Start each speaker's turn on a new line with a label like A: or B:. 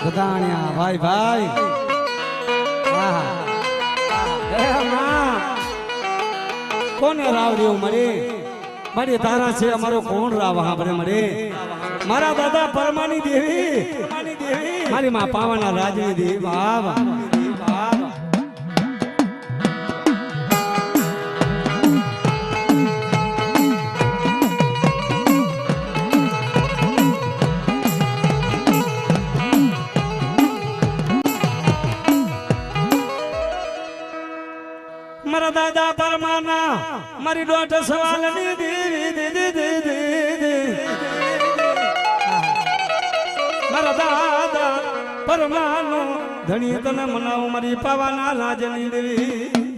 A: ગધાણ્યા ભાઈ ભાઈ કોને રાવ દેવું મળે મારી તારા છે અમારો કોણ રાવ હાંભળે મળે મારા દાદા પરમાની દેવી મારી માં પાવાના રાજની દેવી વાહ વાહ મારા દાદા પરમાના મારી દોઢ સવાલની દેવી મારા દાદા પરમાનો ધણી તને મનાવું મારી પાવાના રાજની દેવી